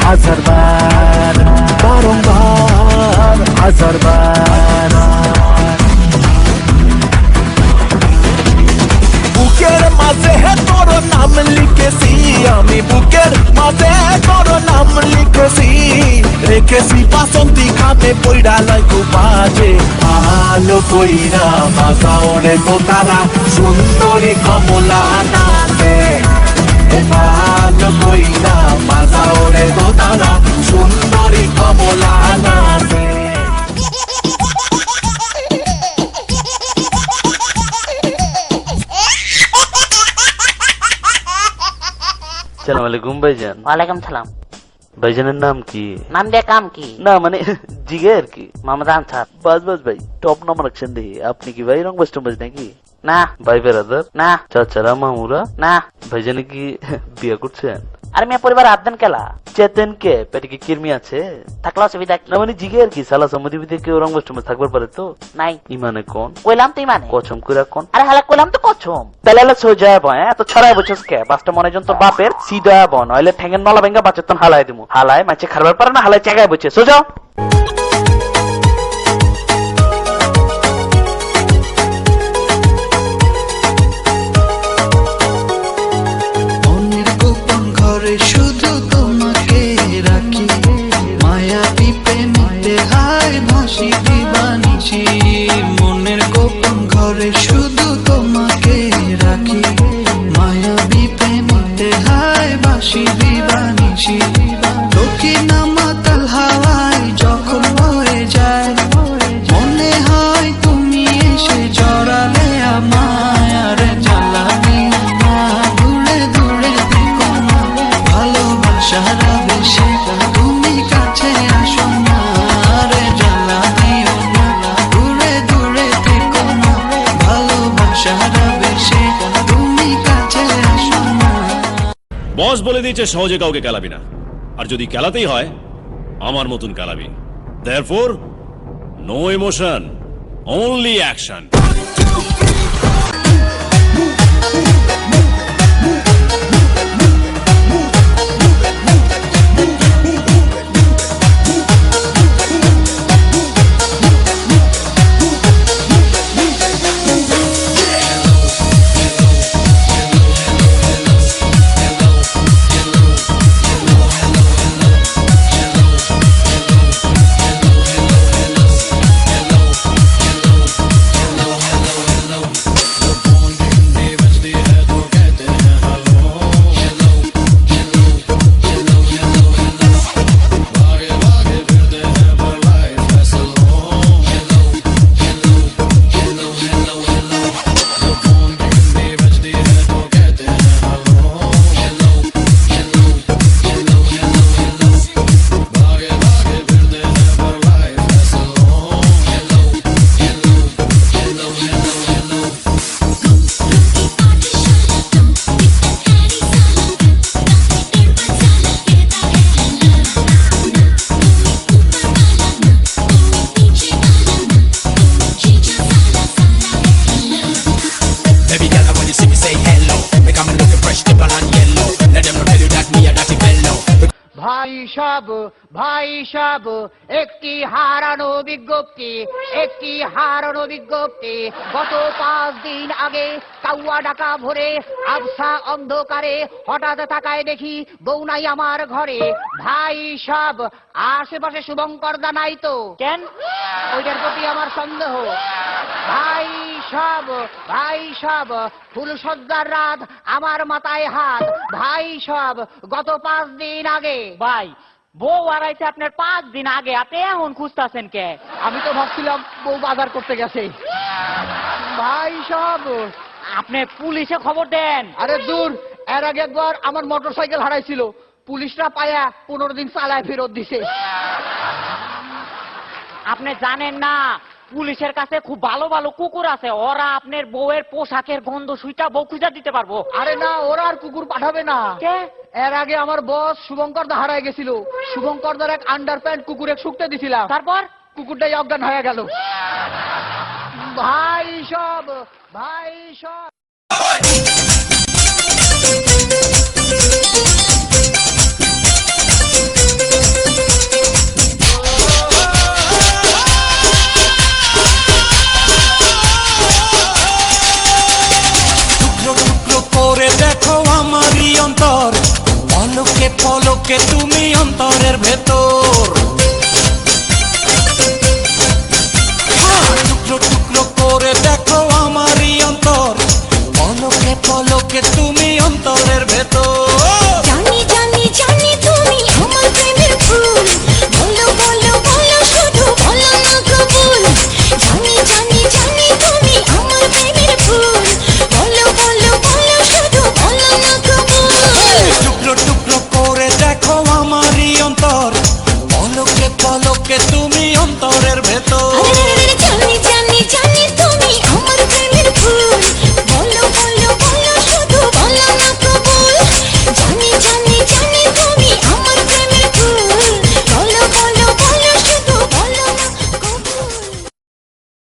হাজারবার, বারংবার হাজারবার। বুকের মাঝে তোর নাম লিখেছি আমি, বুকের মাঝে তোর নাম লিখেছি, রেখেছি বাসন্তী খাতে পইড়া লাগু বাজে। আলো কইরা বাজাও রে দোতারা, সুন্দরী কমলা নাচে। আলো কইরা বাজাও রে দোতারা, সুন্দরী কমলা নাচে। সালাম আলাইকুম ভাইজান। ওয়ালাইকুম সালাম। ভাইজানের নাম কি? নাম দিয়ে কাম কি? না মানে জিগে আর কি। মোহাম্মদ আনসার। বাস বাস ভাই, টপ নাম রাখছেন দেখি। আপনি কি ভাই রংবাজ টংবাজ নাকি? না। ভাই বেরাদার? না। চাচারা মামুরা? না। ভাইজানে কি বিয়ে করছেন? আর মেয়ে পরিবার আদন কেলা চেতেন কে? পেটে কি কিরমি আছে? থাকলে অসুবিধা কি? না মানে জিগে আর কি। সালা সমুদ্র ভিতরে কেউ রংবাজ টংবাজ থাকবার পারে তো? নাই। ইমানে কোন? কইলাম তো ইমানে। কচম কইরা কোন? আরে হালা কইলাম তো কচম। তাহলে হলে সোজা বয়, এত ছড়াই বছর কে? বাসটা মনে জন তোর বাপের সিধা বন, নইলে ঠেঙ্গের নলা ভেঙ্গা বাচ্চাতন হালাই দিমু। হালায় মাছে খারবার পারে না, হালায় চাগায় বসে সোজা। শুধু তোমাকে রাখি, মায়াবী প্রেমে হায় ভাসি দিবানিছি। মনের গোপন ঘরে শুধু তোমাকে রাখি, মায়াবী প্রেমে হায় ভাসি দিবানিছি। দক্ষিণ মাতাল হাওয়ায় যখন বয়ে যায়, মনে হয় তুমি এসে জড়ালে আমায়। আর জ্বালাবি না, দূরে দূরে থেকো না, ভালোবাসার বেশি তুমি কাছে আসো না। আর জ্বালাবিও না, দূরে দূরে থেকো না, ভালোবাসার বেশি তুমি কাছে আসো না। বস বলে দিয়েছে সহজে কাউকে কেলাবি না, আর যদি কেলাতেই হয় আমার মতন কেলাবি। Therefore no emotion, only action. ভাই সাব একটি হারানো বিজ্ঞপ্তি, একটি হারানো বিজ্ঞপ্তি। গত 5 দিন আগে কাউয়া ডাকা ভরে আবসা অন্ধকারে হঠাৎ তাকায় দেখি বউ নাই আমার ঘরে। ভাই সাব আশেপাশে শুভঙ্কর দা নাই তো? কেন? ওইটার প্রতি আমার সন্দেহ। ভাই সাব ফুল সজ্জার রাত, আমার মাথায় হাত। ভাই সাব গত 5 দিন আগে। ভাই বউ হারাইছে আপনার 5 দিন আগে, আপনি এখন খুঁজতেছেন কে? আমি তো ভাবছিলাম বউ বাজার করতে গেছে। ভাই সাব আপনি পুলিশে খবর দেন। আরে দূর, এর আগে একবার আমার মোটরসাইকেল হারাইছিল, পুলিশরা পায়া 15 দিন চালায় ফেরত দিছে। আপনি জানেন না পুলিশের কাছে খুব ভালো ভালো কুকুর আছে, ওরা আপনার বউয়ের পোশাকের গন্ধ সুইটা বউ খুঁজা দিতে পারবো। আরে না, ওরা আর কুকুর পাঠাবে না। কে? এর আগে আমার বস শুভঙ্কর দা হারায় গেছিল, শুভঙ্কর দার এক আন্ডারপ্যান্ট কুকুরে শুকতে দিছিলাম, তারপর কুকুরটাই অজ্ঞান হয়ে গেল। ভাই সব পলকে তুমি অন্তরের ভেতর। টুকরো টুকরো করে দেখো আমারই অন্তর, পলকে পলকে তুমি অন্তরের ভেতর। জানি জানি জানি তুমি আমার প্রেমের ফুল, বলো বলো বলো শুধু বলো না কবুল। জানি জানি জানি তুমি আমার প্রেমের ফুল, বলো বলো বলো শুধু বলো না কবুল। টুকরো টুকরো করে দেখো আমারই অন্তর, পলকে পলকে তুমি অন্তরের ভেতর।